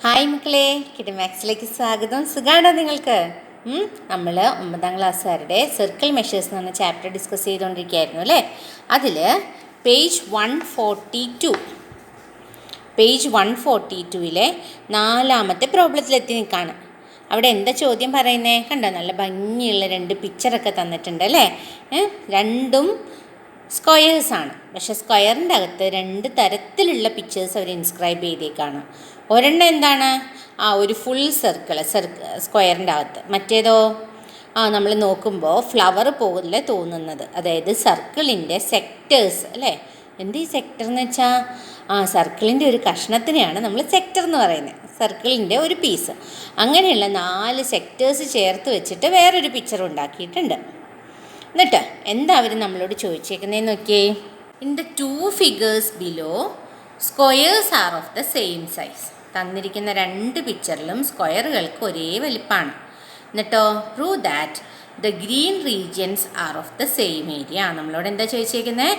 Hi മക്കളെ, കിഡ്മാക്സിലേക്ക് സ്വാഗതം. സുഖാണോ നിങ്ങൾക്ക്? നമ്മൾ 9ാം ക്ലാസ്സുകാരുടെ സർക്കിൾ മെഷേഴ്സ് എന്ന് പറഞ്ഞ ചാപ്റ്റർ ഡിസ്കസ് ചെയ്തുകൊണ്ടിരിക്കുകയായിരുന്നു അല്ലേ. അതിൽ പേജ് 142 4ാമത്തെ പ്രോബ്ലത്തിലെത്തി നിൽക്കുകയാണ്. അവിടെ എന്താ ചോദ്യം പറയുന്നത് കണ്ടോ? നല്ല ഭംഗിയുള്ള 2 പിക്ചറൊക്കെ തന്നിട്ടുണ്ട് അല്ലേ. രണ്ടും സ്ക്വയേഴ്സാണ്. പക്ഷേ സ്ക്വയറിൻ്റെ അകത്ത് 2 തരത്തിലുള്ള പിക്ചേഴ്സ് അവർ ഇൻസ്ക്രൈബ് ചെയ്തേക്കാണ്. ഒരെണ്ണം എന്താണ്? ഒരു ഫുൾ സ്ക്വയറിൻ്റെ അകത്ത്. മറ്റേതോ നമ്മൾ നോക്കുമ്പോൾ ഫ്ലവർ പോലെ തോന്നുന്നത്, അതായത് സർക്കിളിൻ്റെ സെക്ടേഴ്സ് അല്ലേ. എന്ത് ഈ സെക്ടർ എന്ന് വെച്ചാൽ സർക്കിളിൻ്റെ ഒരു കഷ്ണത്തിനെയാണ് നമ്മൾ സെക്ടർ എന്ന് പറയുന്നത്. സർക്കിളിൻ്റെ ഒരു പീസ്. അങ്ങനെയുള്ള 4 സെക്ടേഴ്സ് ചേർത്ത് വെച്ചിട്ട് വേറൊരു പിക്ചർ ഉണ്ടാക്കിയിട്ടുണ്ട്. എന്നിട്ട് എന്താ അവർ നമ്മളോട് ചോദിച്ചേക്കുന്നതെന്ന് നോക്കിയേ. In the 2 figures below squares are of the same size. തന്നിരിക്കുന്ന 2 പിക്ചറിലും സ്ക്വയറുകൾക്ക് ഒരേ വലിപ്പമാണ്. എന്നിട്ടോ prove that the green regions are of the same area. നമ്മളോട് എന്താ ചോദിച്ചേക്കുന്നത്?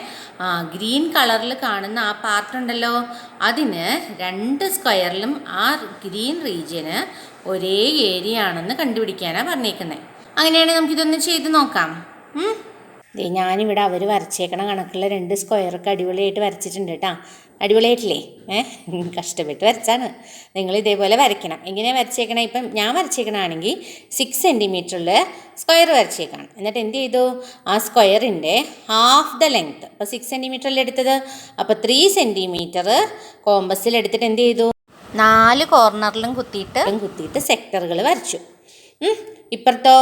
ഗ്രീൻ കളറിൽ കാണുന്ന ആ പാർട്ട് ഉണ്ടല്ലോ, അതിന് 2 സ്ക്വയറിലും ആ ഗ്രീൻ റീജിയന് ഒരേ ഏരിയ ആണെന്ന് കണ്ടുപിടിക്കാനാണ് പറഞ്ഞേക്കുന്നത്. അങ്ങനെയാണെങ്കിൽ നമുക്കിതൊന്ന് ചെയ്ത് നോക്കാം. ഞാനിവിടെ അവർ വരച്ചേക്കണ കണക്കുള്ള 2 സ്ക്വയറൊക്കെ അടിപൊളിയായിട്ട് വരച്ചിട്ടുണ്ട് കേട്ടോ. അടിപൊളിയായിട്ടില്ലേ? കഷ്ടപ്പെട്ട് വരച്ചാണ്. നിങ്ങൾ ഇതേപോലെ വരയ്ക്കണം. എങ്ങനെയാണ് വരച്ചേക്കണം? ഇപ്പം ഞാൻ വരച്ചേക്കണമെങ്കിൽ 6 സെൻറ്റിമീറ്ററിൽ സ്ക്വയർ വരച്ചേക്കണം. എന്നിട്ട് എന്ത് ചെയ്തു? ആ സ്ക്വയറിൻ്റെ ഹാഫ് ദ ലെങ്ത്ത്, അപ്പോൾ 6 സെൻറ്റിമീറ്ററിൽ എടുത്തത്, അപ്പോൾ 3 സെൻറ്റിമീറ്റർ കോമ്പസിൽ എടുത്തിട്ട് എന്ത് ചെയ്തു? 4 കോർണറിലും കുത്തിയിട്ട് സെക്ടറുകൾ വരച്ചു. ഇപ്പുറത്തോ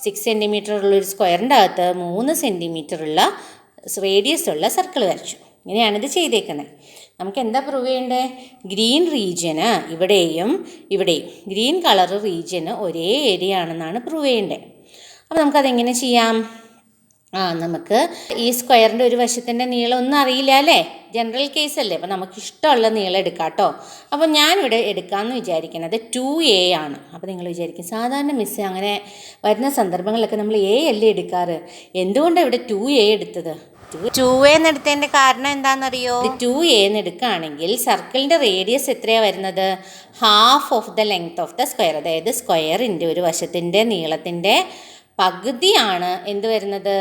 6 സെൻറ്റിമീറ്റർ ഉള്ളൊരു സ്ക്വയറിൻ്റെ അകത്ത് 3 സെൻറ്റിമീറ്ററുള്ള റേഡിയസ് ഉള്ള സർക്കിൾ വരച്ചു. ഇങ്ങനെയാണിത് ചെയ്തേക്കുന്നത്. നമുക്ക് എന്താ പ്രൂവ് ചെയ്യേണ്ടത്? ഗ്രീൻ റീജിയന് ഇവിടെയും ഗ്രീൻ കളർ റീജിയന് ഒരേ ഏരിയ ആണെന്നാണ് പ്രൂവ് ചെയ്യേണ്ടത്. അപ്പോൾ നമുക്കതെങ്ങനെ ചെയ്യാം? നമുക്ക് ഈ സ്ക്വയറിൻ്റെ ഒരു വശത്തിൻ്റെ നീളം ഒന്നും അറിയില്ല അല്ലേ, ജനറൽ കേസ് അല്ലേ. അപ്പോൾ നമുക്ക് ഇഷ്ടമുള്ള നീളം എടുക്കാം കേട്ടോ. അപ്പോൾ ഞാനിവിടെ എടുക്കാമെന്ന് വിചാരിക്കുന്നത് 2A ആണ്. അപ്പോൾ നിങ്ങൾ വിചാരിക്കും, സാധാരണ മിസ് അങ്ങനെ വരുന്ന സന്ദർഭങ്ങളിലൊക്കെ നമ്മൾ A അല്ലേ എടുക്കാറ്, എന്തുകൊണ്ടാണ് ഇവിടെ 2A എടുത്തത്? 2A എന്ന് എടുത്തതിൻ്റെ കാരണം എന്താണെന്നറിയോ? 2A എന്ന് എടുക്കുകയാണെങ്കിൽ സർക്കിളിൻ്റെ റേഡിയസ് എത്രയാണ് വരുന്നത്? Half of the length of the square. അതായത് സ്ക്വയറിൻ്റെ ഒരു വശത്തിൻ്റെ നീളത്തിൻ്റെ പകുതിയാണ് എന്ത് വരുന്നത്?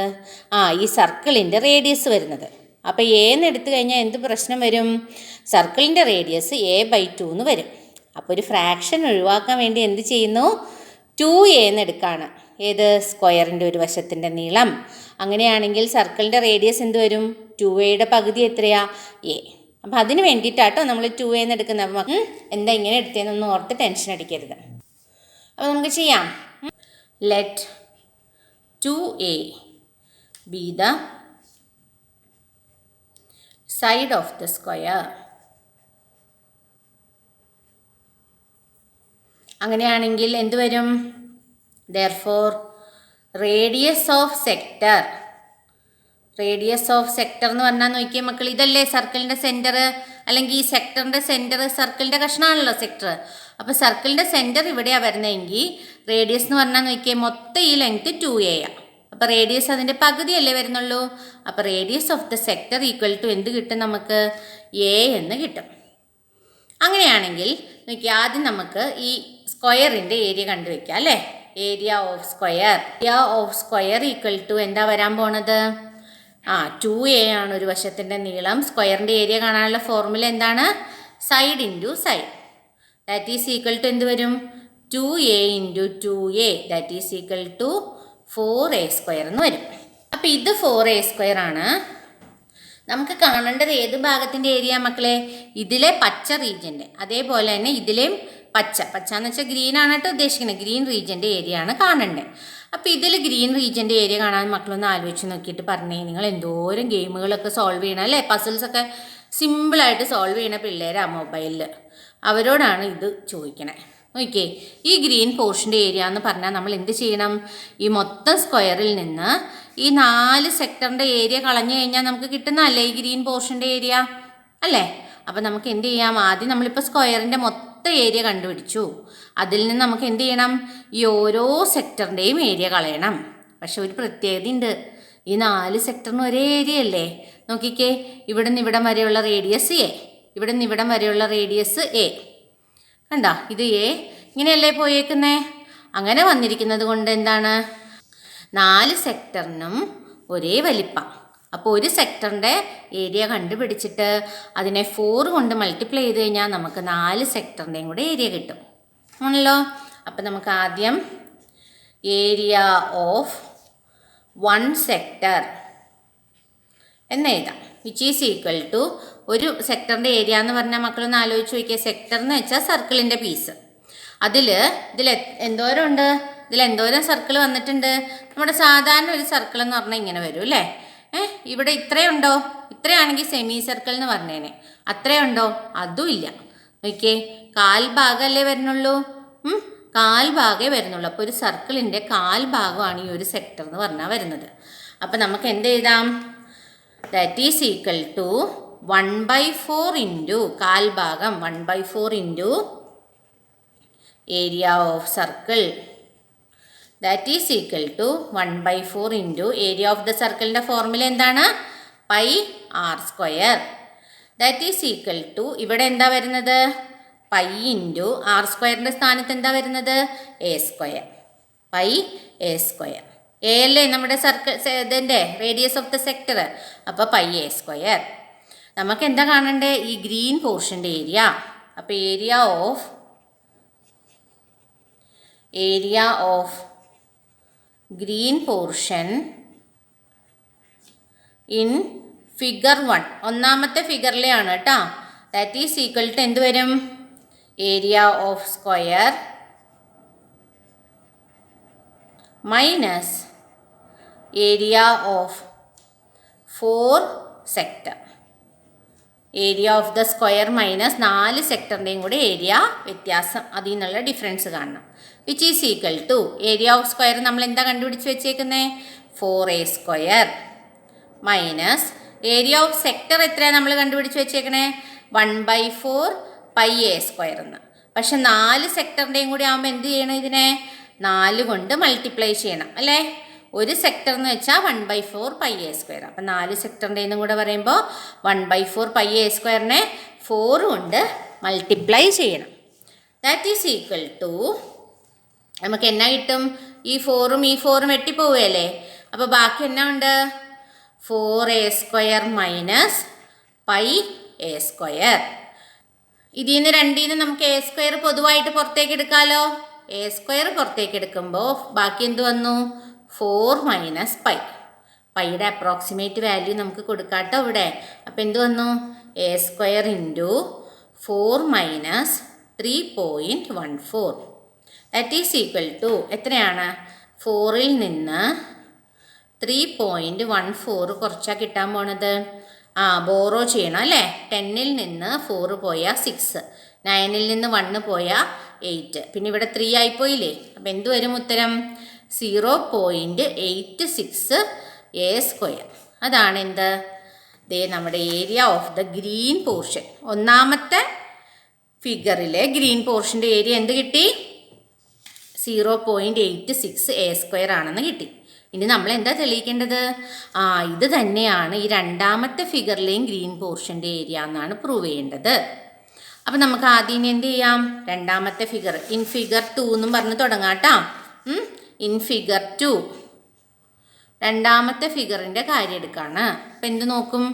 ഈ സർക്കിളിൻ്റെ റേഡിയസ് വരുന്നത്. അപ്പോൾ A എന്ന് എടുത്തു കഴിഞ്ഞാൽ എന്ത് പ്രശ്നം വരും? സർക്കിളിൻ്റെ റേഡിയസ് A/2 എന്ന് വരും. അപ്പോൾ ഒരു ഫ്രാക്ഷൻ ഒഴിവാക്കാൻ വേണ്ടി എന്ത് ചെയ്യുന്നു? 2A എന്ന് എടുക്കുകയാണ്. ഏത്? സ്ക്വയറിൻ്റെ ഒരു വശത്തിൻ്റെ നീളം. അങ്ങനെയാണെങ്കിൽ സർക്കിളിൻ്റെ റേഡിയസ് എന്ത് വരും? 2Aയുടെ പകുതി എത്രയാ? A. അപ്പോൾ അതിന് വേണ്ടിയിട്ടാട്ടോ നമ്മൾ 2A എന്ന് എടുക്കുന്നത്. അപ്പം എന്താ ഇങ്ങനെ എടുത്തതെന്നൊന്നും ഓർത്ത് ടെൻഷൻ അടിക്കരുത്. അപ്പോൾ നമുക്ക് ചെയ്യാം. Let 2A be the side of the square. അങ്ങനെയാണെങ്കിൽ എന്ത് വരും? therefore radius of sector എന്ന് പറഞ്ഞാൽ നോക്കിയേ മക്കൾ, ഇതല്ലേ സർക്കിളിൻ്റെ സെൻറ്റർ, അല്ലെങ്കിൽ ഈ സെക്ടറിൻ്റെ സെൻറ്റർ സർക്കിളിൻ്റെ കഷ്ണമാണല്ലോ സെക്ടർ. അപ്പോൾ സർക്കിളിൻ്റെ സെൻറ്റർ ഇവിടെയാണ് വരുന്നതെങ്കിൽ റേഡിയസ് എന്ന് പറഞ്ഞാൽ നോക്കിയേ, മൊത്തം ഈ ലെങ്ത്ത് 2A ആണ്. അപ്പോൾ റേഡിയസ് അതിൻ്റെ പകുതിയല്ലേ വരുന്നുള്ളൂ. അപ്പോൾ radius of the sector equal to എന്ത് കിട്ടും നമുക്ക്? A എന്ന് കിട്ടും. അങ്ങനെയാണെങ്കിൽ നോക്കിയാൽ ആദ്യം നമുക്ക് ഈ സ്ക്വയറിൻ്റെ ഏരിയ കണ്ടുവയ്ക്കാം അല്ലേ. Area of square equal to എന്താ വരാൻ പോണത്? 2A ആണ് ഒരു വശത്തിൻ്റെ നീളം. സ്ക്വയറിൻ്റെ ഏരിയ കാണാനുള്ള ഫോർമുല എന്താണ്? Side into side. That is equal to എന്ത് വരും? 2A into 2A that is equal to 4A² എന്ന് വരും. അപ്പോൾ ഇത് 4A² ആണ്. നമുക്ക് കാണേണ്ടത് ഏത് ഭാഗത്തിൻ്റെ ഏരിയ മക്കളെ? ഇതിലെ പച്ച റീജിയൻ്റെ. അതേപോലെ തന്നെ ഇതിലെയും പച്ച എന്ന് വെച്ചാൽ ഗ്രീൻ ആണ് കേട്ടോ ഉദ്ദേശിക്കുന്നത്. ഗ്രീൻ റീജിയൻ്റെ ഏരിയ ആണ് കാണേണ്ടത്. അപ്പോൾ ഇതിൽ ഗ്രീൻ റീജിയൻ്റെ ഏരിയ കാണാൻ മക്കളൊന്ന് ആലോചിച്ച് നോക്കിയിട്ട് പറഞ്ഞേ. നിങ്ങൾ എന്തോരം ഗെയിമുകളൊക്കെ സോൾവ് ചെയ്യണം അല്ലേ. പസിൽസൊക്കെ സിമ്പിളായിട്ട് സോൾവ് ചെയ്യണ പിള്ളേരാണ് മൊബൈലിൽ. അവരോടാണ് ഇത് ചോദിക്കണേ. ഓക്കെ, ഈ ഗ്രീൻ പോർഷൻ്റെ ഏരിയ എന്ന് പറഞ്ഞാൽ നമ്മൾ എന്ത് ചെയ്യണം? ഈ മൊത്തം സ്ക്വയറിൽ നിന്ന് ഈ 4 സെക്ടറിൻ്റെ ഏരിയ കളഞ്ഞു കഴിഞ്ഞാൽ നമുക്ക് കിട്ടുന്നതല്ലേ ഈ ഗ്രീൻ പോർഷൻ്റെ ഏരിയ അല്ലേ. അപ്പോൾ നമുക്ക് എന്ത് ചെയ്യാം? ആദ്യം നമ്മളിപ്പോൾ സ്ക്വയറിൻ്റെ മൊത്തം ഏരിയ കണ്ടുപിടിച്ചു. അതിൽ നിന്ന് നമുക്ക് എന്ത് ചെയ്യണം? ഈ ഓരോ സെക്ടറിൻ്റെയും ഏരിയ കളയണം. പക്ഷെ ഒരു പ്രത്യേകത ഉണ്ട്, ഈ 4 സെക്ടറിന് ഒരേ ഏരിയ അല്ലേ. നോക്കിക്കേ, ഇവിടെ നിന്ന് ഇവിടം വരെയുള്ള റേഡിയസ് A, ഇവിടെ നിന്ന് ഇവിടം വരെയുള്ള റേഡിയസ് A. കണ്ടോ, ഇത് എ ഇങ്ങനെയല്ലേ പോയേക്കുന്നേ. അങ്ങനെ വന്നിരിക്കുന്നത് കൊണ്ട് എന്താണ്, 4 സെക്ടറിനും ഒരേ വലിപ്പം. അപ്പോൾ ഒരു സെക്ടറിൻ്റെ ഏരിയ കണ്ടുപിടിച്ചിട്ട് അതിനെ 4 കൊണ്ട് മൾട്ടിപ്ലൈ ചെയ്ത് കഴിഞ്ഞാൽ നമുക്ക് 4 സെക്ടറിൻ്റെയും കൂടെ ഏരിയ കിട്ടും ആണല്ലോ. അപ്പോൾ നമുക്ക് ആദ്യം ഏരിയ ഓഫ് 1 സെക്ടർ എന്ന് എഴുതാം, വിച്ച് ഈസ് ഈക്വൽ ടു, ഒരു സെക്ടറിൻ്റെ ഏരിയ എന്ന് പറഞ്ഞാൽ മക്കളൊന്ന് ആലോചിച്ച് നോക്കിയാൽ, സെക്ടർ എന്ന് വെച്ചാൽ സർക്കിളിൻ്റെ പീസ്. ഇതിൽ എന്തോരം ഉണ്ട്, എന്തോരം സർക്കിൾ വന്നിട്ടുണ്ട്. നമ്മുടെ സാധാരണ ഒരു സർക്കിൾ എന്ന് പറഞ്ഞാൽ ഇങ്ങനെ വരും അല്ലേ. ഇവിടെ ഇത്രയുണ്ടോ, ഇത്രയാണെങ്കിൽ സെമി സർക്കിൾ എന്ന് പറഞ്ഞേനെ. അത്രയുണ്ടോ, അതും ഇല്ല. നോക്കിയേ, 1/4 ഭാഗമല്ലേ വരുന്നുള്ളൂ, 1/4 ഭാഗമേ വരുന്നുള്ളൂ. അപ്പോൾ ഒരു സർക്കിളിൻ്റെ 1/4 ഭാഗമാണ് ഈ ഒരു സെക്ടർ എന്ന് പറഞ്ഞാൽ വരുന്നത്. അപ്പോൾ നമുക്ക് എന്ത് എഴുതാം, that is equal to 1/4 into 1/4 ഭാഗം 1/4 into area of circle, that is equal to 1/4 into area of the സർക്കിളിൻ്റെ ഫോർമുല എന്താണ്, πr². That is equal to, ഇവിടെ എന്താ വരുന്നത്, π ഇൻറ്റു r² സ്ഥാനത്ത് എന്താ വരുന്നത്, a². πa². എ അല്ലേ നമ്മുടെ സർക്കിൾ ഇതിൻ്റെ റേഡിയസ് ഓഫ് ദ സെക്ടർ. അപ്പോൾ πa². നമുക്ക് എന്താ കാണണ്ടേ, ഈ ഗ്രീൻ പോർഷൻ്റെ ഏരിയ. അപ്പോൾ area of green portion in figure 1, ഒന്നാമത്തെ ഫിഗറിലെയാണ് കേട്ടോ. ദാറ്റ് ഈസ് ഈക്വൽ ടു എന്ത് വരും, area of square minus area of 4 sector. Area of the square minus 4 സെക്ടറിൻ്റെയും കൂടെ ഏരിയ വ്യത്യാസം, അതിൽ നിന്നുള്ള ഡിഫറൻസ് കാണണം. Which is equal to, area of square നമ്മൾ എന്താ കണ്ടുപിടിച്ച് വെച്ചേക്കുന്നത്, 4a² minus area of sector എത്രയാണ് നമ്മൾ കണ്ടുപിടിച്ച് വെച്ചേക്കണേ, 1/4 πa² എന്ന്. പക്ഷെ 4 സെക്ടറിൻ്റെയും കൂടി ആകുമ്പോൾ എന്ത് ചെയ്യണം, ഇതിനെ 4 കൊണ്ട് മൾട്ടിപ്ലൈ ചെയ്യണം അല്ലേ. ഒരു സെക്ടർ എന്ന് വെച്ചാൽ 1/4 πa². അപ്പം 4 സെക്ടറിൻ്റെയും കൂടെ പറയുമ്പോൾ 1/4 πa²നെ 4 കൊണ്ട് മൾട്ടിപ്ലൈ ചെയ്യണം. ദാറ്റ് ഈസ് ഈക്വൽ ടു, നമുക്ക് എന്നാ കിട്ടും, ഈ 4ഉം ഈ 4ഉം വെട്ടിപ്പോവുകയല്ലേ. അപ്പോൾ ബാക്കി എന്നാ ഉണ്ട്, 4a² മൈനസ് πa². ഇതിൽ നിന്ന് രണ്ടിൽ നിന്ന് നമുക്ക് a² പൊതുവായിട്ട് പുറത്തേക്ക് എടുക്കാമല്ലോ. a² പുറത്തേക്ക് എടുക്കുമ്പോൾ ബാക്കി എന്ത് വന്നു, 4 മൈനസ് π. പൈയുടെ അപ്രോക്സിമേറ്റ് വാല്യൂ നമുക്ക് കൊടുക്കാട്ടോ ഇവിടെ. അപ്പോൾ എന്ത് വന്നു, a² into 4 minus 3.14. That is equal to എത്രയാണ്, 4ൽ നിന്ന് 3.14 കുറച്ചാൽ കിട്ടാൻ പോണത്, ബോറോ ചെയ്യണം അല്ലേ. 10ൽ നിന്ന് 4 പോയാൽ 6, 9ൽ നിന്ന് 1 പോയാൽ 8, പിന്നെ ഇവിടെ 3 ആയിപ്പോയില്ലേ. അപ്പോൾ എന്ത് വരും ഉത്തരം, 0.86 a². അതാണ് എന്ത്, നമ്മുടെ area of the green portion. ഒന്നാമത്തെ ഫിഗറിലെ ഗ്രീൻ പോർഷൻ്റെ ഏരിയ എന്ത് കിട്ടി, 0.86 a² ആണെന്ന് കിട്ടി. ഇനി നമ്മൾ എന്താ തെളിയിക്കേണ്ടത്, ഇത് തന്നെയാണ് ഈ രണ്ടാമത്തെ ഫിഗറിലെയും ഗ്രീൻ പോർഷൻ്റെ ഏരിയ എന്നാണ് പ്രൂവ് ചെയ്യേണ്ടത്. അപ്പം നമുക്ക് ആദ്യം എന്ത് ചെയ്യാം, രണ്ടാമത്തെ ഫിഗർ ഇൻ ഫിഗർ 2 എന്നും പറഞ്ഞ് തുടങ്ങാം കേട്ടോ. ഇൻ ഫിഗർ 2 രണ്ടാമത്തെ ഫിഗറിൻ്റെ കാര്യം എടുക്കുകയാണ്. അപ്പം എന്ത് നോക്കും,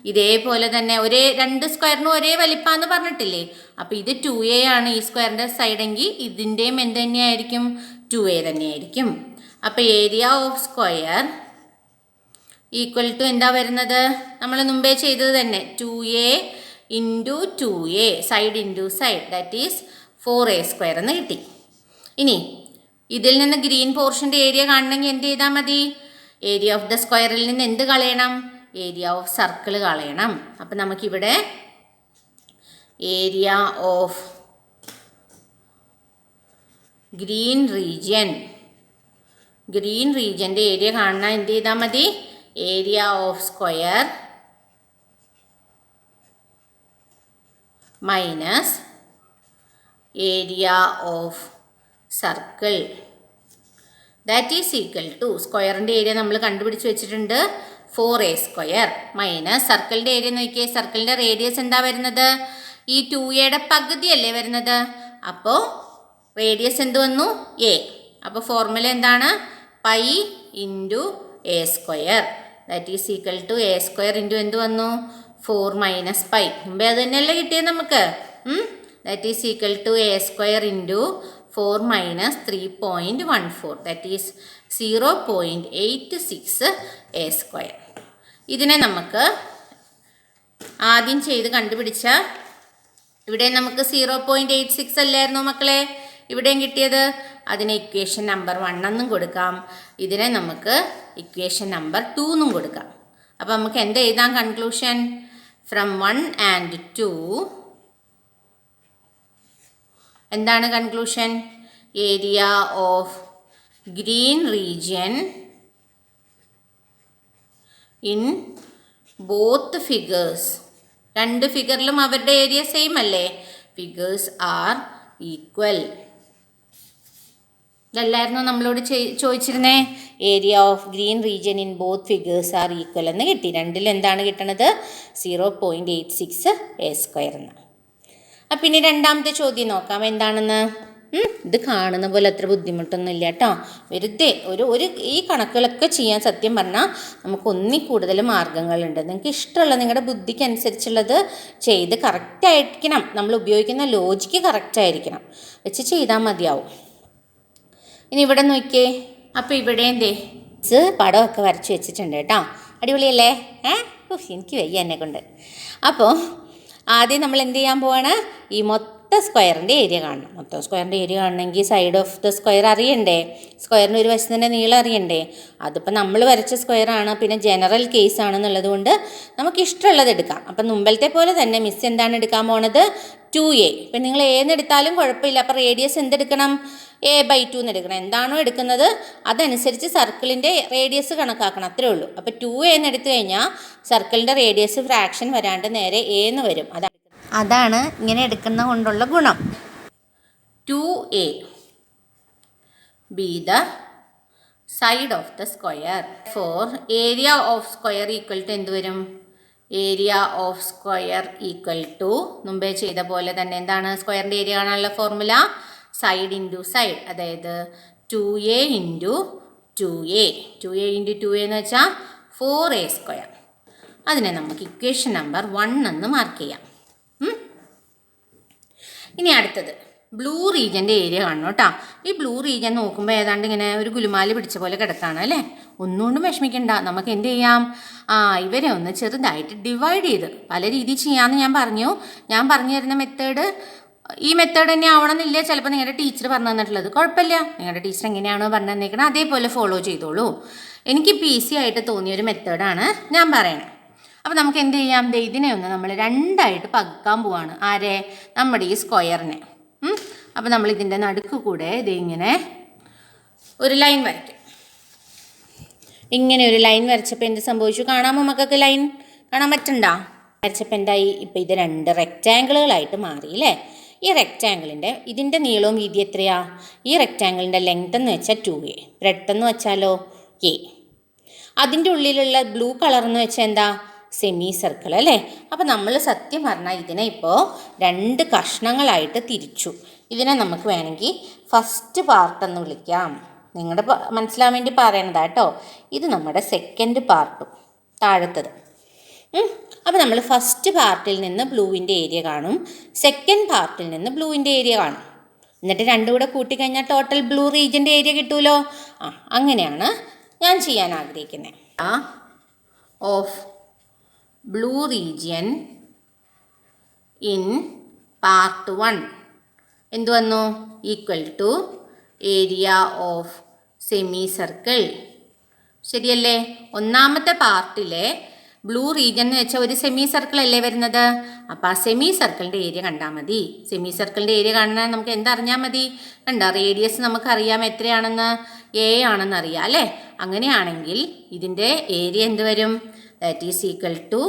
ഇതേപോലെ തന്നെ രണ്ട് സ്ക്വയറിനും ഒരേ വലിപ്പാന്ന് പറഞ്ഞിട്ടില്ലേ. അപ്പോൾ ഇത് 2a ആണ് ഈ സ്ക്വയറിൻ്റെ സൈഡെങ്കിൽ ഇതിൻ്റെയും എന്ത് തന്നെയായിരിക്കും, 2a തന്നെയായിരിക്കും. അപ്പോൾ area of square equal to എന്താ വരുന്നത്, നമ്മൾ മുമ്പേ ചെയ്തത് തന്നെ 2a into 2a side into side, that is 4a² എന്ന് കിട്ടി. ഇനി ഇതിൽ നിന്ന് ഗ്രീൻ പോർഷൻ്റെ ഏരിയ കാണണമെങ്കിൽ എന്ത് ചെയ്താൽ മതി, ഏരിയ ഓഫ് ദ സ്ക്വയറിൽ നിന്ന് എന്ത് കളയണം, ഏരിയ ഓഫ് സർക്കിൾ കളയണം. അപ്പം നമുക്കിവിടെ ഏരിയ ഓഫ് ഗ്രീൻ റീജിയൻ്റെ ഏരിയ കാണാൻ എന്ത് ചെയ്താൽ മതി, area of square minus area of circle, that is equal to, സ്ക്വയറിൻ്റെ ഏരിയ നമ്മൾ കണ്ടുപിടിച്ച് വെച്ചിട്ടുണ്ട് 4a² മൈനസ് സർക്കിളിൻ്റെ ഏരിയ നോക്കിയേ, സർക്കിളിൻ്റെ റേഡിയസ് എന്താ വരുന്നത്, ഈ 2a പകുതിയല്ലേ വരുന്നത്. അപ്പോൾ റേഡിയസ് എന്ത് വന്നു? എ. അപ്പോൾ ഫോർമുല എന്താണ്? Pi into a square that is equal to a square into എന്ത് വന്നു? 4 മൈനസ് പൈ. മുമ്പേ അത് തന്നെയല്ലേ കിട്ടിയത് നമുക്ക്. That is equal to a square into 4 minus 3.14 that is 0.86 a square. ഇതിനെ നമുക്ക് ആദ്യം ചെയ്ത് കണ്ടുപിടിച്ച ഇവിടെ നമുക്ക് 0.86 അല്ലായിരുന്നോ മക്കളെ ഇവിടെയും കിട്ടിയത്? അതിനെ ഇക്വേഷൻ നമ്പർ 1 എന്നും കൊടുക്കാം, ഇതിനെ നമുക്ക് ഇക്വേഷൻ നമ്പർ 2 എന്നും കൊടുക്കാം. അപ്പോൾ നമുക്ക് എന്ത് എഴുതാം? കൺക്ലൂഷൻ ഫ്രം 1 and 2 എന്താണ് conclusion? Area of green region in both figures. രണ്ട് ഫിഗറിലും അവരുടെ ഏരിയ സെയിം അല്ലേ? Figures are equal. ഇതല്ലായിരുന്നു നമ്മളോട് ചോദിച്ചിരുന്നേ? Area of green region in both figures are equal എന്ന് കിട്ടി. രണ്ടിലും എന്താണ് കിട്ടണത്? 0.86 എ സ്ക്വയർ എന്ന്. അപ്പം ഇനി രണ്ടാമത്തെ ചോദ്യം നോക്കാം എന്താണെന്ന്. ഇത് കാണുന്ന പോലെ അത്ര ബുദ്ധിമുട്ടൊന്നും ഇല്ല കേട്ടോ. വെറുതെ ഒരു ഈ കണക്കുകളൊക്കെ ചെയ്യാൻ സത്യം പറഞ്ഞാൽ നമുക്ക് ഒന്നിൽ കൂടുതൽ മാർഗ്ഗങ്ങളുണ്ട്. നിങ്ങൾക്ക് ഇഷ്ടമുള്ള നിങ്ങളുടെ ബുദ്ധിക്ക് അനുസരിച്ചുള്ളത് ചെയ്ത് കറക്റ്റായിരിക്കണം. നമ്മൾ ഉപയോഗിക്കുന്ന ലോജിക്ക് കറക്റ്റായിരിക്കണം വെച്ച് ചെയ്താൽ മതിയാവും. ഇനി ഇവിടെ നോക്കിയേ. അപ്പോൾ ഇവിടെ എന്തേ പടമൊക്കെ വരച്ച് വെച്ചിട്ടുണ്ട് കേട്ടോ. അടിപൊളിയല്ലേ? എനിക്ക് വയ്യ എന്നെ കൊണ്ട്. അപ്പോൾ ആദ്യം നമ്മൾ എന്ത് ചെയ്യാൻ പോവാണ്? ഈ മൊത്തം സ്ക്വയറിൻ്റെ ഏരിയ കാണണം. മൊത്തം സ്ക്വയറിൻ്റെ ഏരിയ കാണണമെങ്കിൽ സൈഡ് ഓഫ് ദ സ്ക്വയർ അറിയണ്ടേ? സ്ക്വയറിൻ്റെ ഒരു വശത്തിൻ്റെ നീളം അറിയണ്ടേ? അതിപ്പോൾ നമ്മൾ വരച്ച സ്ക്വയറാണ്, പിന്നെ ജനറൽ കേസ് ആണെന്നുള്ളത് കൊണ്ട് നമുക്ക് ഇഷ്ടമുള്ളത് എടുക്കാം. അപ്പം മുമ്പലത്തെ പോലെ തന്നെ മിസ് എന്താണ് എടുക്കാൻ പോണത്? 2a. ഇപ്പം നിങ്ങൾ ഏതെടുത്താലും കുഴപ്പമില്ല. അപ്പോൾ റേഡിയസ് എന്തെടുക്കണം? a/2 എന്ന് എടുക്കണം. എന്താണോ എടുക്കുന്നത് അതനുസരിച്ച് സർക്കിളിൻ്റെ റേഡിയസ് കണക്കാക്കണം, അത്രേ ഉള്ളൂ. അപ്പോൾ 2a എന്ന് എടുത്തു കഴിഞ്ഞാൽ സർക്കിളിൻ്റെ റേഡിയസ് ഫ്രാക്ഷൻ വരാണ്ട് നേരെ a എന്ന് വരും. അതാണ് ഇങ്ങനെ എടുക്കുന്ന കൊണ്ടുള്ള ഗുണം. 2a be the side of the square. For area of square equal to എന്ത് വരും? Area of square equal to മുമ്പേ ചെയ്ത പോലെ തന്നെ എന്താണ് സ്ക്വയറിൻ്റെ ഏരിയ കാണാനുള്ള ഫോർമുല? സൈഡ് ഇൻറ്റു സൈഡ്, അതായത് 2a into 2a. 2a into 2a എന്ന് വെച്ചാൽ 4a സ്ക്വയർ. അതിനെ നമുക്ക് ഇക്വേഷൻ നമ്പർ 1 എന്ന് മാർക്ക് ചെയ്യാം. ഇനി അടുത്തത് ബ്ലൂ റീജിയൻ്റെ ഏരിയ കാണണം കേട്ടോ. ഈ ബ്ലൂ റീജിയൻ നോക്കുമ്പോൾ ഏതാണ്ട് ഇങ്ങനെ ഒരു ഗുലുമാല് പിടിച്ച പോലെ കിടക്കാണ് അല്ലേ? ഒന്നുകൊണ്ടും വിഷമിക്കണ്ട. നമുക്ക് എന്ത് ചെയ്യാം? ഇവരെ ഒന്ന് ചെറുതായിട്ട് ഡിവൈഡ് ചെയ്ത് പല രീതിയിൽ ചെയ്യാമെന്ന് ഞാൻ പറഞ്ഞു തരുന്ന മെത്തേഡ് ഈ മെത്തേഡ് തന്നെ ആവണമെന്നില്ല. ചിലപ്പോൾ നിങ്ങളുടെ ടീച്ചർ പറഞ്ഞു തന്നിട്ടുള്ളത് കുഴപ്പമില്ല. നിങ്ങളുടെ ടീച്ചർ എങ്ങനെയാണോ പറഞ്ഞു തന്നേക്കണം അതേപോലെ ഫോളോ ചെയ്തോളൂ. എനിക്കിപ്പോൾ ഈസി ആയിട്ട് തോന്നിയൊരു മെത്തേഡാണ് ഞാൻ പറയണത്. അപ്പോൾ നമുക്ക് എന്ത് ചെയ്യാം? ഇതിനെ ഒന്ന് നമ്മൾ രണ്ടായിട്ട് പകുക്കാൻ പോവാണ്. ആരെ? നമ്മുടെ ഈ സ്ക്വയറിനെ. അപ്പോൾ നമ്മൾ ഇതിൻ്റെ നടുക്ക് കൂടെ ഇങ്ങനെ ഒരു ലൈൻ വരയ്ക്കും. ഇങ്ങനെ ഒരു ലൈൻ വരച്ചപ്പോൾ എന്ത് സംഭവിച്ചു? കാണാമോ മക്കൾക്ക്? ലൈൻ കാണാൻ പറ്റണ്ടോ? വരച്ചപ്പോൾ എന്തായി? ഇപ്പോൾ ഇത് 2 റെക്റ്റാങ്കിളുകളായിട്ട് മാറി അല്ലേ? ഈ റെക്റ്റാങ്കിളിൻ്റെ ഇതിൻ്റെ നീളവും വീതി എത്രയാ? ഈ റെക്റ്റാങ്കിളിൻ്റെ ലെങ്ത് എന്ന് വെച്ചാൽ 2a, ബ്രെഡ്ത്ത് എന്ന് വെച്ചാലോ a. അതിൻ്റെ ഉള്ളിലുള്ള ബ്ലൂ കളർ എന്ന് വെച്ചാൽ എന്താ? സെമി സർക്കിൾ അല്ലേ? അപ്പോൾ നമ്മൾ സത്യം പറഞ്ഞാൽ ഇതിനെ ഇപ്പോൾ 2 കഷ്ണങ്ങളായിട്ട് തിരിച്ചു. ഇതിനെ നമുക്ക് വേണമെങ്കിൽ ഫസ്റ്റ് പാർട്ടെന്ന് വിളിക്കാം. നിങ്ങളുടെ മനസ്സിലാവാൻ വേണ്ടി പറയണതാ കേട്ടോ. ഇത് നമ്മുടെ സെക്കൻഡ് പാർട്ടും താഴത്തത്. അപ്പോൾ നമ്മൾ ഫസ്റ്റ് പാർട്ടിൽ നിന്ന് ബ്ലൂവിൻ്റെ ഏരിയ കാണും, സെക്കൻഡ് പാർട്ടിൽ നിന്ന് ബ്ലൂവിൻ്റെ ഏരിയ കാണും. എന്നിട്ട് രണ്ടും കൂടെ കൂട്ടിക്കഴിഞ്ഞാൽ ടോട്ടൽ ബ്ലൂ റീജിയൻ്റെ ഏരിയ കിട്ടുമല്ലോ. അങ്ങനെയാണ് ഞാൻ ചെയ്യാൻ ആഗ്രഹിക്കുന്നത്. Of blue region in part 1 എന്ത് വന്നു? Equal to area of semi circle. ശരിയല്ലേ? ഒന്നാമത്തെ പാർട്ടിലെ ബ്ലൂ റീജിയൻ എന്ന് വെച്ചാൽ ഒരു സെമി സർക്കിൾ അല്ലേ വരുന്നത്. അപ്പോൾ ആ സെമി സർക്കിളിൻ്റെ ഏരിയ കണ്ടാൽ മതി. സെമി സർക്കിളിൻ്റെ ഏരിയ കാണാൻ നമുക്ക് എന്തറിഞ്ഞാൽ മതി? കണ്ടോ? റേഡിയസ് നമുക്കറിയാം എത്രയാണെന്ന്, a ആണെന്ന് അറിയാം അല്ലേ? അങ്ങനെയാണെങ്കിൽ ഇതിൻ്റെ ഏരിയ എന്ത് വരും? That is equal to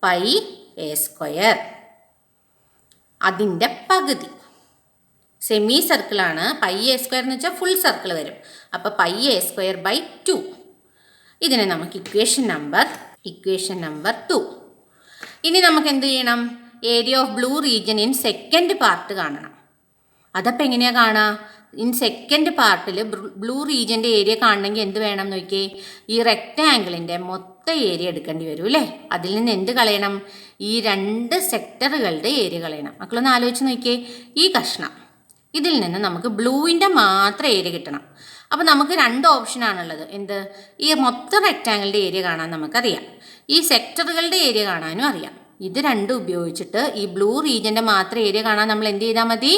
pi a square. അതിൻ്റെ പകുതി സെമി സർക്കിളാണ്. പൈ a സ്ക്വയർ എന്ന് വെച്ചാൽ ഫുൾ സർക്കിൾ വരും. അപ്പോൾ പൈ a സ്ക്വയർ ബൈ 2. ഇതിനെ നമുക്ക് ഇക്വേഷൻ നമ്പർ 2. ഇനി നമുക്ക് എന്ത് ചെയ്യണം? Area of blue region in second part കാണണം. അതപ്പോൾ എങ്ങനെയാണ് കാണുക? ഇൻ സെക്കൻഡ് പാർട്ടിൽ ബ്ലൂ റീജിയൻ്റെ ഏരിയ കാണണമെങ്കിൽ എന്ത് വേണം നോക്കിയേ? ഈ റെക്റ്റാങ്കിളിൻ്റെ മൊത്തം ഏരിയ എടുക്കേണ്ടി വരും അല്ലേ? അതിൽ നിന്ന് എന്ത് കളയണം? ഈ 2 സെക്ടറുകളുടെ ഏരിയ കളയണം. മക്കളൊന്ന് ആലോചിച്ച് നോക്കിയേ. ഈ കഷ്ണം ഇതിൽ നിന്ന് നമുക്ക് ബ്ലൂവിൻ്റെ മാത്രം ഏരിയ കിട്ടണം. അപ്പോൾ നമുക്ക് 2 ഓപ്ഷനാണുള്ളത്. എന്ത്? ഈ മൊത്തം റെക്റ്റാങ്കിളിൻ്റെ ഏരിയ കാണാൻ നമുക്കറിയാം, ഈ സെക്ടറുകളുടെ ഏരിയ കാണാനും അറിയാം. ഇത് രണ്ടും ഉപയോഗിച്ചിട്ട് ഈ ബ്ലൂ റീജിയൻ്റെ മാത്രം ഏരിയ കാണാൻ നമ്മൾ എന്ത് ചെയ്താൽ മതി?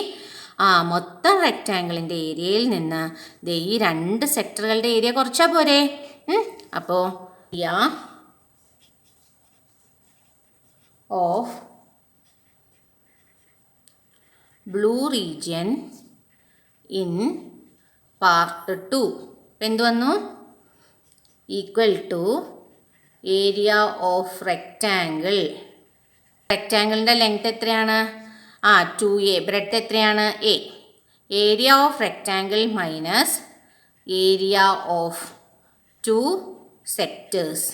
മൊത്തം റെക്റ്റാങ്കിളിൻ്റെ ഏരിയയിൽ നിന്ന് ഈ 2 സെക്ടറുകളുടെ ഏരിയ കുറച്ചാൽ പോരെ? അപ്പോൾ of blue region in part 2 എന്ത് വന്നു? Equal to area of rectangle. റെക്റ്റാങ്കിളിൻ്റെ ലെങ്ത് എത്രയാണ്? 2a. ബ്രെഡ്ത്ത് എത്രയാണ്? a. Area of rectangle minus area of 2 sectors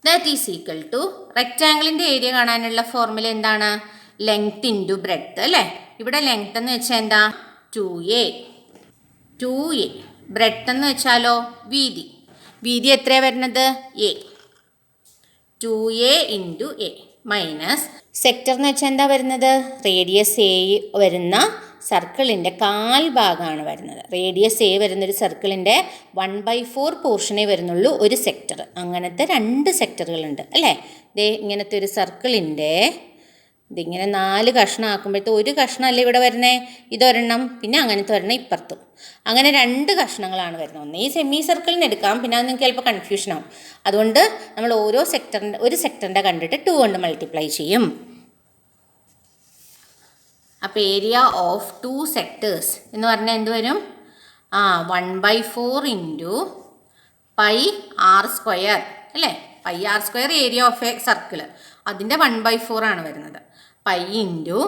that is equal to, റെക്റ്റാങ്കിളിൻ്റെ ഏരിയ കാണാനുള്ള ഫോർമുല എന്താണ്? ലെങ്ത് ഇൻറ്റു ബ്രെഡ്ത്ത് അല്ലേ? ഇവിടെ ലെങ്ത് എന്ന് വെച്ചാൽ എന്താ? 2a. ബ്രെഡ്ത്ത് എന്ന് വെച്ചാലോ വീതി എത്രയാണ് വരുന്നത്? a. 2a into a minus sector എന്ന് വെച്ചാൽ എന്താ വരുന്നത്? റേഡിയസ് a വരുന്ന സർക്കിളിൻ്റെ 1/4 ഭാഗമാണ് വരുന്നത്. റേഡിയസ് a വരുന്നൊരു സർക്കിളിൻ്റെ 1/4 പോർഷനേ വരുന്നുള്ളൂ ഒരു സെക്ടർ. അങ്ങനത്തെ 2 സെക്ടറുകളുണ്ട് അല്ലേ? ഇങ്ങനത്തെ ഒരു സർക്കിളിൻ്റെ ഇതിങ്ങനെ 4 കഷ്ണം ആക്കുമ്പോഴത്തെ ഒരു കഷ്ണമല്ലേ ഇവിടെ വരുന്നത്? ഇതൊരെണ്ണം, പിന്നെ അങ്ങനത്തെ ഒരെണ്ണം ഇപ്പുറത്തും. അങ്ങനെ 2 കഷ്ണങ്ങളാണ് വരുന്നത്. ഒന്ന് ഈ സെമി സർക്കിളിന് എടുക്കാം, പിന്നെ അത് നിങ്ങൾക്ക് ചിലപ്പോൾ കൺഫ്യൂഷൻ ആവും. അതുകൊണ്ട് നമ്മൾ ഓരോ ഒരു സെക്ടറിൻ്റെ കണ്ടിട്ട് 2 കൊണ്ട് മൾട്ടിപ്ലൈ ചെയ്യും. അപ്പോൾ ഏരിയ ഓഫ് 2 സെക്ടേഴ്സ് എന്ന് പറഞ്ഞാൽ എന്ത് വരും? 1/4 ഇൻറ്റു പൈ r സ്ക്വയർ അല്ലേ? Pi r square area of A circle, അതിൻ്റെ 1/4 ആണ് വരുന്നത്. Pi into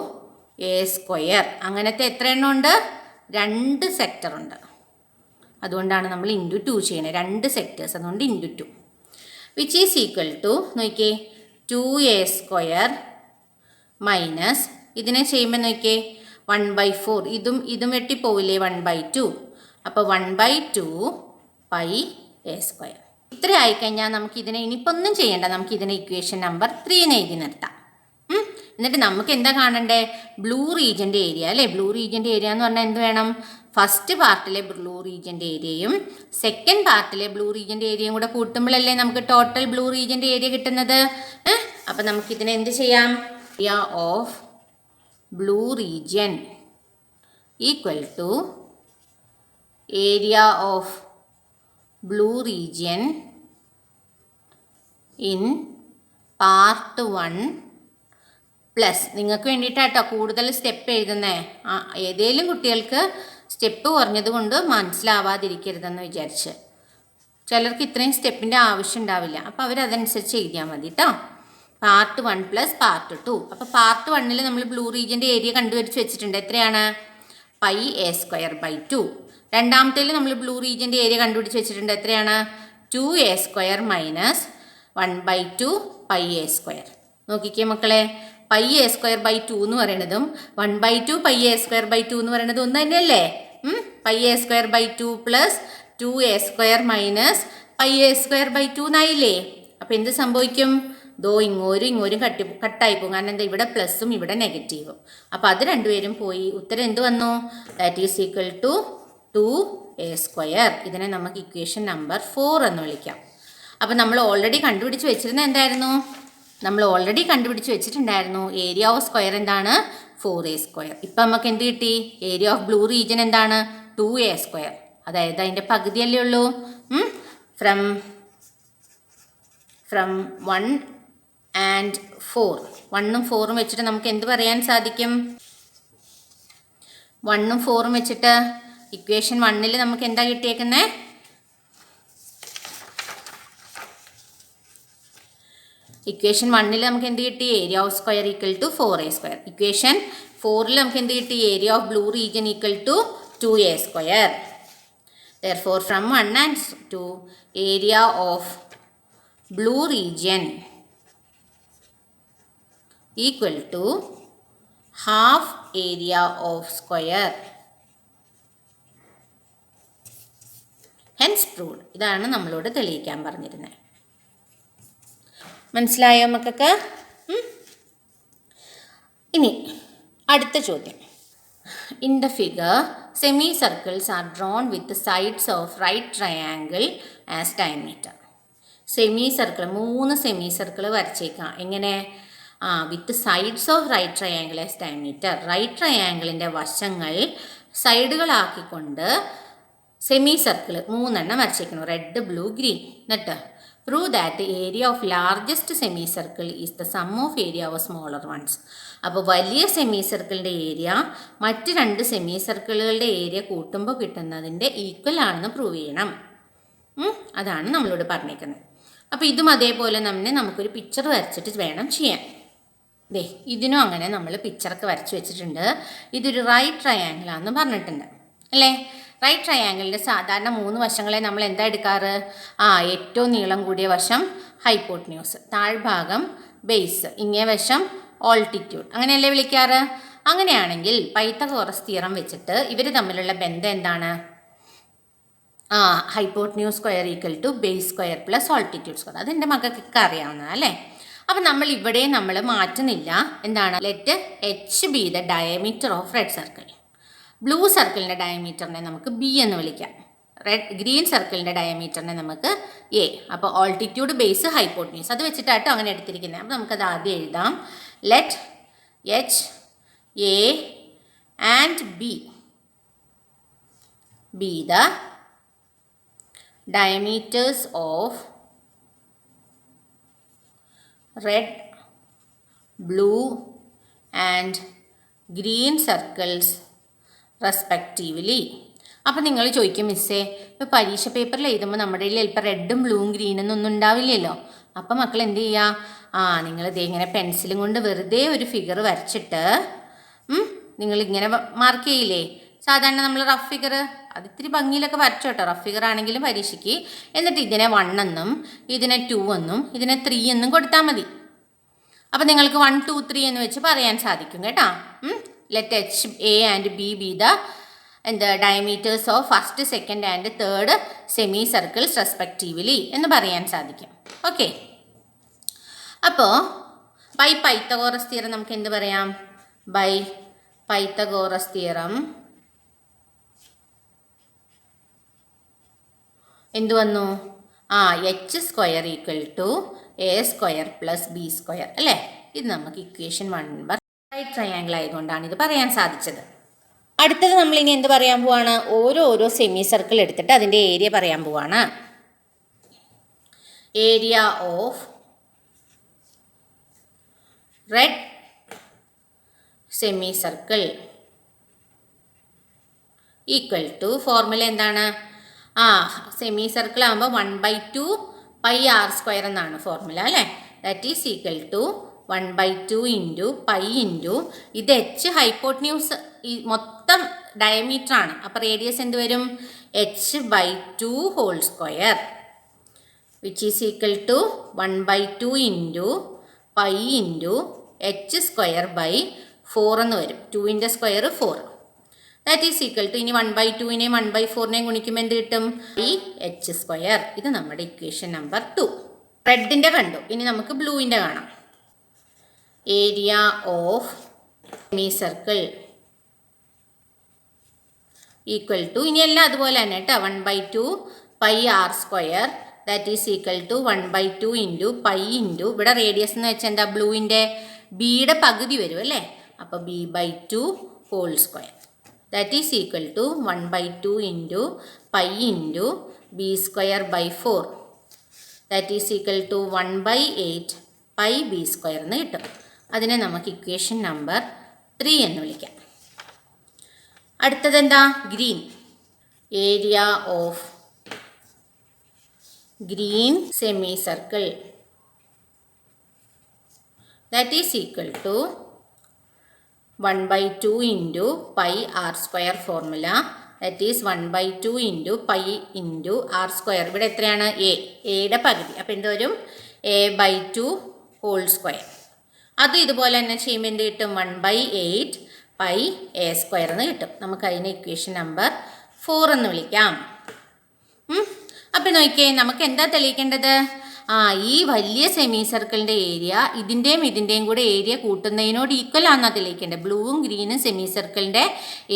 a square. അങ്ങനത്തെ എത്ര എണ്ണം ഉണ്ട്? 2 സെക്ടർ ഉണ്ട്. അതുകൊണ്ടാണ് നമ്മൾ ഇൻറ്റു 2 ചെയ്യുന്നത്. 2 സെക്ടേഴ്സ്, അതുകൊണ്ട് into 2 which is equal to നോക്കിയേ 2a സ്ക്വയർ മൈനസ് ഇതിനെ ചെയ്യുമ്പോൾ നോക്കിയേ 1/4. ഇതും വെട്ടിപ്പോവില്ലേ? 1/2. അപ്പോൾ 1/2 പൈ a സ്ക്വയർ. ഇത്ര ആയിക്കഴിഞ്ഞാൽ നമുക്ക് ഇതിനെ ഇനിയിപ്പോൾ ഒന്നും ചെയ്യേണ്ട, നമുക്ക് ഇതിനെ ഇക്വേഷൻ നമ്പർ 3 എഴുതി നിർത്താം. എന്നിട്ട് നമുക്ക് എന്താ കാണണ്ടേ? ബ്ലൂ റീജിയൻ്റെ ഏരിയ അല്ലേ? ബ്ലൂ റീജിയൻ്റെ ഏരിയ എന്ന് പറഞ്ഞാൽ എന്ത് വേണം? ഫസ്റ്റ് പാർട്ടിലെ ബ്ലൂ റീജിയൻ്റെ ഏരിയയും സെക്കൻഡ് പാർട്ടിലെ ബ്ലൂ റീജിയൻ്റെ ഏരിയയും കൂടെ കൂട്ടുമ്പോഴല്ലേ നമുക്ക് ടോട്ടൽ ബ്ലൂ റീജിയൻ്റെ ഏരിയ കിട്ടുന്നത്. അപ്പം നമുക്കിതിനെ എന്ത് ചെയ്യാം? Area of blue region equal to area of blue region in part 1 plus, നിങ്ങൾക്ക് വേണ്ടിയിട്ടാട്ടോ കൂടുതൽ സ്റ്റെപ്പ് എഴുതുന്നേ. ഏതെങ്കിലും കുട്ടികൾക്ക് സ്റ്റെപ്പ് കുറഞ്ഞത് കൊണ്ട് മനസ്സിലാവാതിരിക്കരുതെന്ന് വിചാരിച്ച്. ചിലർക്ക് ഇത്രയും സ്റ്റെപ്പിൻ്റെ ആവശ്യം ഉണ്ടാവില്ല, അപ്പോൾ അവരതനുസരിച്ച് എഴുതിയാൽ മതി കേട്ടോ. Part 1 plus part 2. അപ്പോൾ പാർട്ട് 1 നമ്മൾ ബ്ലൂ റീജിയൻ്റെ ഏരിയ കണ്ടുപിടിച്ച് വെച്ചിട്ടുണ്ട്. എത്രയാണ്? Pi a square by 2. രണ്ടാമത്തേൽ നമ്മൾ ബ്ലൂ റീജിയൻ്റെ ഏരിയ കണ്ടുപിടിച്ച് വെച്ചിട്ടുണ്ട്. എത്രയാണ്? 2a square minus 1/2 pi a square. നോക്കിക്കേ മക്കളെ, പൈ a സ്ക്വയർ ബൈ 2 എന്ന് പറയുന്നതും 1/2 പൈ a സ്ക്വയർ ബൈ 2 എന്ന് പറയുന്നത് ഒന്ന് തന്നെയല്ലേ? Pi a square by 2 plus 2a square minus pi a square by 2 എന്നായില്ലേ? അപ്പോൾ എന്ത് സംഭവിക്കും? ഇങ്ങോരും കട്ടായി പോകും. കാരണം എന്താ? ഇവിടെ പ്ലസും ഇവിടെ നെഗറ്റീവും. അപ്പോൾ അത് രണ്ടുപേരും പോയി. ഉത്തരം എന്ത് വന്നു? That is equal to 2a square. ഇതിനെ നമുക്ക് ഇക്വേഷൻ നമ്പർ 4 എന്ന് വിളിക്കാം. അപ്പോൾ നമ്മൾ ഓൾറെഡി കണ്ടുപിടിച്ച് വെച്ചിരുന്നത് എന്തായിരുന്നു? നമ്മൾ ഓൾറെഡി കണ്ടുപിടിച്ച് വെച്ചിട്ടുണ്ടായിരുന്നു ഏരിയ ഓഫ് സ്ക്വയർ എന്താണ്? 4a square. ഇപ്പം നമുക്ക് എന്ത് കിട്ടി? ഏരിയ ഓഫ് ബ്ലൂ റീജിയൻ എന്താണ്? 2a square. അതായത് അതിൻ്റെ പകുതിയല്ലേ ഉള്ളൂ. From 1 and 4. 1ഉം 4ഉം വെച്ചിട്ട് നമുക്ക് എന്ത് പറയാൻ സാധിക്കും? 1ഉം 4ഉം വെച്ചിട്ട് ഇക്വേഷൻ 1 നമുക്ക് എന്താ കിട്ടിയേക്കുന്നത്? ഇക്വേഷൻ 1 നമുക്ക് എന്ത് കിട്ടി? Area of square equal to 4a square. Equation 4 നമുക്ക് എന്ത് കിട്ടി? Area of blue region equal to 2a square. Therefore, from 1 and 2, area of blue region equal to half area of square. Hence proved. ഇതാണ് നമ്മളോട് തെളിയിക്കാൻ പറഞ്ഞിരുന്നത്. മനസ്സിലായോ മക്കൾക്ക്? ഇനി അടുത്ത ചോദ്യം. In the figure semi circles are drawn with sides of right triangle as diameter. Semi circle 3 semi circle വരച്ചേക്കാം. എങ്ങനെ? With sides of right triangle as diameter. Right ട്രയാങ്കിളിൻ്റെ വശങ്ങൾ സൈഡുകളാക്കിക്കൊണ്ട് സെമി സർക്കിൾ 3 വരച്ചേക്കണം. Red, blue, green. എന്നിട്ട് prove that area of largest semi circle is the sum of area of smaller ones. അപ്പോൾ വലിയ semi സർക്കിളിൻ്റെ ഏരിയ മറ്റ് 2 സെമി സർക്കിളുകളുടെ ഏരിയ കൂട്ടുമ്പോൾ കിട്ടുന്നതിൻ്റെ ഈക്വൽ ആണെന്ന് പ്രൂവ് ചെയ്യണം. അതാണ് നമ്മളോട് പറഞ്ഞേക്കുന്നത്. അപ്പോൾ ഇതും അതേപോലെ നമുക്കൊരു പിക്ചർ വരച്ചിട്ട് വേണം ചെയ്യാൻ. ഇതിനും അങ്ങനെ നമ്മൾ പിക്ചറൊക്കെ വരച്ച് വെച്ചിട്ടുണ്ട്. ഇതൊരു റൈറ്റ് ട്രയാങ്കിളാണെന്ന് പറഞ്ഞിട്ടുണ്ട് അല്ലേ? റൈറ്റ് ട്രയാങ്കിളിൻ്റെ സാധാരണ 3 വശങ്ങളെ നമ്മൾ എന്താ എടുക്കാറ്? ഏറ്റവും നീളം കൂടിയ വശം ഹൈപ്പോട്ട്ന്യൂസ്, താഴ്ഭാഗം ബേസ്, ഇങ്ങേ വശം ഓൾട്ടിറ്റ്യൂഡ്, അങ്ങനെയല്ലേ വിളിക്കാറ്? അങ്ങനെയാണെങ്കിൽ പൈത്തഗോറസ് തിയറം വെച്ചിട്ട് ഇവർ തമ്മിലുള്ള ബന്ധം എന്താണ്? Hypotenuse square equal to base square plus altitude square. അതെൻ്റെ മക്കൾക്കൊക്കെ അറിയാവുന്നതാണ് അല്ലേ? അപ്പം നമ്മൾ ഇവിടെ മാറ്റുന്നില്ല. എന്താണ്? Let H be the diameter of red circle. Blue സർക്കിളിൻ്റെ ഡയമീറ്ററിനെ നമുക്ക് ബി എന്ന് വിളിക്കാം. ഗ്രീൻ സർക്കിളിൻ്റെ ഡയമീറ്ററിനെ നമുക്ക് എ. അപ്പോൾ ഓൾട്ടിറ്റ്യൂഡ്, ബേസ്, ഹൈപ്പോട്ട്ന്യൂസ് അത് വെച്ചിട്ടാട്ടോ അങ്ങനെ എടുത്തിരിക്കുന്നത്. അപ്പോൾ നമുക്കത് ആദ്യം എഴുതാം. Let H, A and B B the diameters of red, blue and green circles respectively. അപ്പോൾ നിങ്ങൾ ചോദിക്കും, മിസ്സേ ഇപ്പോൾ പരീക്ഷ പേപ്പറിൽ എഴുതുമ്പോൾ നമ്മുടെ കയ്യിൽ ചിലപ്പോൾ റെഡും ബ്ലൂവും ഗ്രീനൊന്നും ഉണ്ടാവില്ലല്ലോ. അപ്പോൾ മക്കൾ എന്ത് ചെയ്യുക? നിങ്ങൾ ഇങ്ങനെ പെൻസിലും കൊണ്ട് വെറുതെ ഒരു ഫിഗർ വരച്ചിട്ട് നിങ്ങളിങ്ങനെ മാർക്ക് ചെയ്യില്ലേ? സാധാരണ നമ്മൾ റഫ് ഫിഗർ അത് ഇത്തിരി ഭംഗിയിലൊക്കെ വരച്ചു കേട്ടോ, റഫ് ഫിഗർ ആണെങ്കിലും പരീക്ഷയ്ക്ക്. എന്നിട്ട് ഇതിനെ 1 എന്നും ഇതിനെ 2 എന്നും ഇതിനെ 3 എന്നും കൊടുത്താൽ മതി. അപ്പോൾ നിങ്ങൾക്ക് 1, 2, 3 എന്ന് വെച്ച് പറയാൻ സാധിക്കും കേട്ടോ. Let H, A and B B the diameters of first, second and third semi circles respectively എന്ന് പറയാൻ സാധിക്കും. ഓക്കെ. അപ്പോൾ ബൈ പൈത്തഗോറസ് തിയറം നമുക്ക് എന്ത് പറയാം? ബൈ പൈത്തഗോറസ് തിയറം എന്ത് വന്നു? H square equal to a square plus b square അല്ലേ? ഇത് നമുക്ക് ഇക്വേഷൻ 1 റൈറ്റ് ട്രയാങ്കിൾ ആയതുകൊണ്ടാണ് ഇത് പറയാൻ സാധിച്ചത്. അടുത്തത് നമ്മളിനി എന്ത് പറയാൻ പോവാണ്? ഓരോ സെമി സർക്കിൾ എടുത്തിട്ട് അതിൻ്റെ ഏരിയ പറയാൻ പോവാണ്. Area of red semi circle equal to, formula എന്താണ്? സെമി സർക്കിൾ ആകുമ്പോൾ 1/2 പൈ ആർ സ്ക്വയർ എന്നാണ് ഫോർമുല അല്ലേ? That is equal to 1/2 into pi into ഇത് എച്ച് ഹൈപ്പോട്ട്ന്യൂസ് ഈ മൊത്തം ഡയമീറ്റർ ആണ്. അപ്പോൾ റേഡിയസ് എന്ത് വരും? h/2 whole square which is equal to 1/2 into pi into H square by 4 എന്ന് വരും. 2ൻ്റെ square 4. That is equal to, ഇനി 1/2നെയും 1/4നെയും ഗുണിക്കുമ്പോൾ എന്ത് കിട്ടും? H square. ഇത് നമ്മുടെ ഇക്വേഷൻ നമ്പർ 2. റെഡിൻ്റെ കണ്ടു. ഇനി നമുക്ക് ബ്ലൂവിൻ്റെ കാണാം. Area of semi circle equal to, ഇനി എല്ലാം അതുപോലെ തന്നെ കേട്ടോ, 1/2 pi R square that is equal to 1/2 into pi into ഇവിടെ റേഡിയസ് എന്ന് വെച്ചാൽ എന്താ? ബ്ലൂവിൻ്റെ ബിയുടെ പകുതി വരും അല്ലേ? അപ്പോൾ b/2 whole square that is equal to 1/2 into pi into B square by 4 that is equal to 1/8 pi B square എന്ന് കിട്ടും. അതിനെ നമുക്ക് ഇക്വേഷൻ നമ്പർ 3 എന്ന് വിളിക്കാം. അടുത്തതെന്താ? Green. Area of green semi circle that is equal to 1/2 into pi R square formula that is 1/2 into pi into R square. ഇവിടെ എത്രയാണ്? എയുടെ പകുതി. അപ്പോൾ എന്ത് വരും? a/2 ഹോൾ സ്ക്വയർ അതും ഇതുപോലെ തന്നെ ചെയ്യുമ്പോൾ എന്ത് കിട്ടും? 1/8 പൈ എ സ്ക്വയർ എന്ന് കിട്ടും. നമുക്ക് അതിനെ ഇക്വേഷൻ നമ്പർ 4 എന്ന് വിളിക്കാം. അപ്പം നോക്കിയേ, നമുക്ക് എന്താ തെളിയിക്കേണ്ടത്? ഈ വലിയ സെമി സർക്കിളിൻ്റെ ഏരിയ ഇതിൻ്റെയും കൂടെ ഏരിയ കൂട്ടുന്നതിനോട് ഈക്വൽ ആണെന്നാണ് തെളിയിക്കേണ്ടത്. ബ്ലൂവും ഗ്രീനും സെമി സർക്കിളിൻ്റെ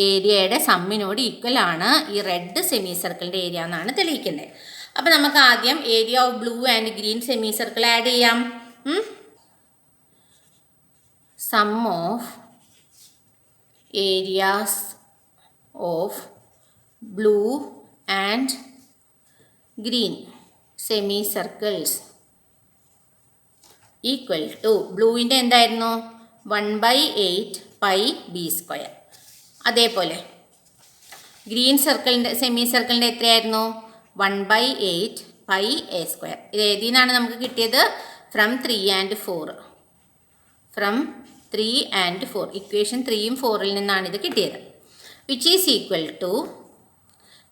ഏരിയയുടെ സമ്മിനോട് ഈക്വൽ ആണ് ഈ റെഡ് സെമി സർക്കിളിൻ്റെ ഏരിയ എന്നാണ് തെളിയിക്കേണ്ടത്. അപ്പം നമുക്ക് ആദ്യം area of blue and green semi circle add ചെയ്യാം. Sum of areas of blue and green semi circles equal to ബ്ലൂവിൻ്റെ എന്തായിരുന്നു? 1/8 പൈ ബി സ്ക്വയർ. അതേപോലെ ഗ്രീൻ സർക്കിളിൻ്റെ സെമി സർക്കിളിൻ്റെ എത്രയായിരുന്നു? 1/8 പൈ എ സ്ക്വയർ. ഇത് ഏതിൽ നിന്നാണ് നമുക്ക് കിട്ടിയത്? From 3 and 4. From 3 and 4 equation 3ഉം 4ൽ നിന്നാണ് ഇത് കിട്ടിയത്. വിച്ച് ഈസ് ഈക്വൽ ടു,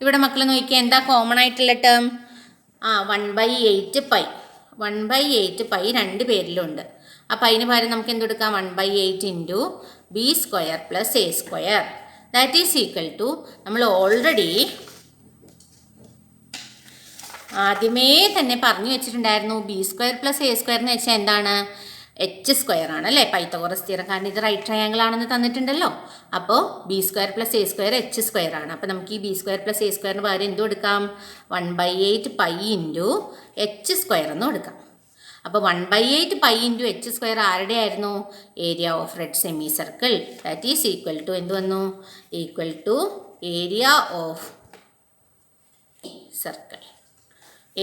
ഇവിടെ മക്കൾ നോക്കിയാൽ എന്താ കോമൺ ആയിട്ടുള്ള ടേം? 1/8 പൈ. 1/8 പൈ രണ്ട് പേരിലുണ്ട്. അപ്പോൾ അതിന് പകരം നമുക്ക് എന്തെടുക്കാം? 1/8 into B square plus a square. That is equal to, നമ്മൾ ഓൾറെഡി ആദ്യമേ തന്നെ പറഞ്ഞു വെച്ചിട്ടുണ്ടായിരുന്നു, b square plus a square എന്ന് വെച്ചാൽ എന്താണ്? എച്ച് സ്ക്വയർ ആണ് അല്ലേ? Pythagoras theorem. കാരണം ഇത് റൈറ്റ് ട്രയാങ്കിൾ ആണെന്ന് തന്നിട്ടുണ്ടല്ലോ. അപ്പോൾ b square plus a square h square ആണ്. അപ്പോൾ നമുക്ക് ഈ ബി സ്ക്വയർ പ്ലസ് എ സ്ക്വയറിന് പകരം എന്തും എടുക്കാം? 1/8 പൈ ഇൻറ്റു എച്ച് സ്ക്വയർ എന്നും എടുക്കാം. അപ്പോൾ 1/8 പൈ ഇൻറ്റു എച്ച് സ്ക്വയർ ആരുടെ ആയിരുന്നു? Area of red semi circle. That is equal to എന്ത് വന്നു? Equal to area of circle.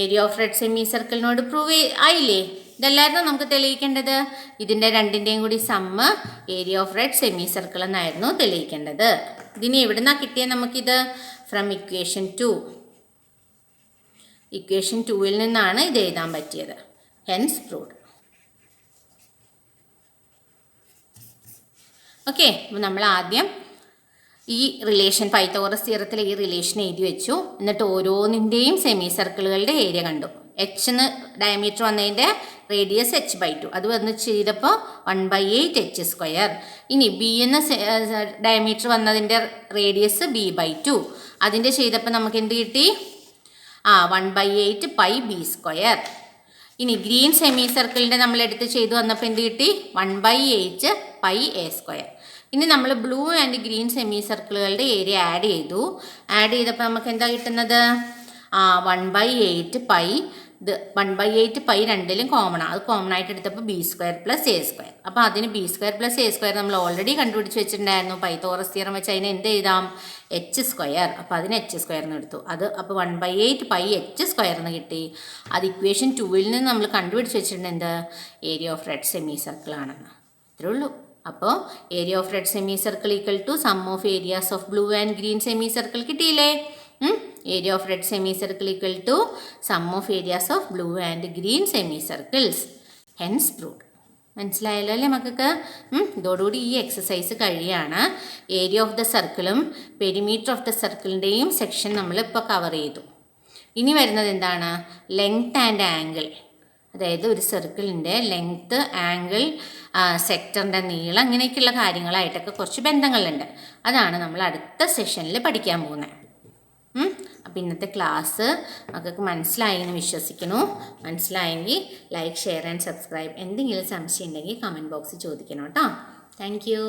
Area of red semi സർക്കിളിനോട് പ്രൂവ് ആയില്ലേ? ഇതല്ലായിരുന്നു നമുക്ക് തെളിയിക്കേണ്ടത്. ഇതിൻ്റെ രണ്ടിൻ്റെയും കൂടി sum area of red semi circle എന്നായിരുന്നു തെളിയിക്കേണ്ടത്. ഇതിന് എവിടെ നിന്നാണ് കിട്ടിയത് നമുക്കിത്? From equation 2. ഇക്വേഷൻ 2ൽ നിന്നാണ് ഇത് എഴുതാൻ പറ്റിയത്. Hence proved. ഓക്കെ, അപ്പോൾ നമ്മൾ ആദ്യം ഈ റിലേഷൻ പൈത്തഗോറസ് തിയറത്തിൽ ഈ റിലേഷൻ എഴുതി വെച്ചു. എന്നിട്ട് ഓരോന്നിൻ്റെയും സെമി സർക്കിളുകളുടെ ഏരിയ കണ്ടു. എച്ച് എന്ന് ഡയമീറ്റർ വന്നതിൻ്റെ റേഡിയസ് h/2. അത് വന്ന് ചെയ്തപ്പോൾ 1/8 എച്ച് സ്ക്വയർ. ഇനി ബി എന്ന ഡയമീറ്റർ വന്നതിൻ്റെ റേഡിയസ് b/2. അതിൻ്റെ ചെയ്തപ്പോൾ നമുക്ക് എന്ത് കിട്ടി? 1/8 പൈ ബി സ്ക്വയർ. ഇനി ഗ്രീൻ സെമി സർക്കിളിൻ്റെ നമ്മൾ എടുത്ത് ചെയ്തു വന്നപ്പോൾ എന്ത് കിട്ടി? 1/8 പൈ എ സ്ക്വയർ. ഇനി നമ്മൾ ബ്ലൂ ആൻഡ് ഗ്രീൻ സെമി സർക്കിളുകളുടെ ഏരിയ ആഡ് ചെയ്തു. ആഡ് ചെയ്തപ്പോൾ നമുക്ക് എന്താ കിട്ടുന്നത്? 1/8 പൈ. ഇത് 1/8 പൈ രണ്ടിലും കോമൺ ആണ്. അത് കോമൺ ആയിട്ട് എടുത്തപ്പോൾ B square plus a square. അപ്പോൾ അതിന് B square plus a square നമ്മൾ ഓൾറെഡി കണ്ടുപിടിച്ച് വെച്ചിട്ടുണ്ടായിരുന്നു. പൈത്തഗോറസ് തിയറം വെച്ച് അതിന് എന്ത് എഴുതാം? H square. അപ്പോൾ അതിന് എച്ച് സ്ക്വയർ എന്ന് എടുത്തു. അത് അപ്പോൾ 1/8 പൈ എച്ച് സ്ക്വയർ എന്ന് കിട്ടി. അത് ഇക്വേഷൻ 2ൽ നിന്ന് നമ്മൾ കണ്ടുപിടിച്ച് വെച്ചിട്ടുണ്ട് എന്ത്? Area of red semi circle ആണെന്ന്. ഇത്രേ ഉള്ളൂ. അപ്പോൾ area of red semi circle equal to sum of areas of blue and green semi circle കിട്ടിയില്ലേ? Area of red semi circle equal to sum of areas of blue and green semi circles. Hence proved. മനസ്സിലായല്ലോ അല്ലേ മക്കൾക്ക്? ഇതോടുകൂടി ഈ exercise കഴിയാണ്. Area of the സർക്കിളും perimeter of the സർക്കിളിൻ്റെയും section നമ്മളിപ്പോൾ കവർ ചെയ്തു. ഇനി വരുന്നത് എന്താണ്? Length and angle. അതായത് ഒരു സർക്കിളിൻ്റെ ലെങ്ത്ത്, ആംഗിൾ, സെക്ടറിൻ്റെ നീളം, അങ്ങനെയൊക്കെയുള്ള കാര്യങ്ങളായിട്ടൊക്കെ കുറച്ച് ബന്ധങ്ങളുണ്ട്. അതാണ് നമ്മൾ അടുത്ത സെഷനിൽ പഠിക്കാൻ പോകുന്നത്. അപ്പോൾ ഇന്നത്തെ ക്ലാസ് മക്കൾക്ക് മനസ്സിലായി എന്ന് വിശ്വസിക്കുന്നു. മനസ്സിലായെങ്കിൽ ലൈക്ക്, ഷെയർ ആൻഡ് സബ്സ്ക്രൈബ്. എന്തെങ്കിലും സംശയം ഉണ്ടെങ്കിൽ കമൻറ്റ് ബോക്സിൽ ചോദിക്കണം കേട്ടോ. Thank you.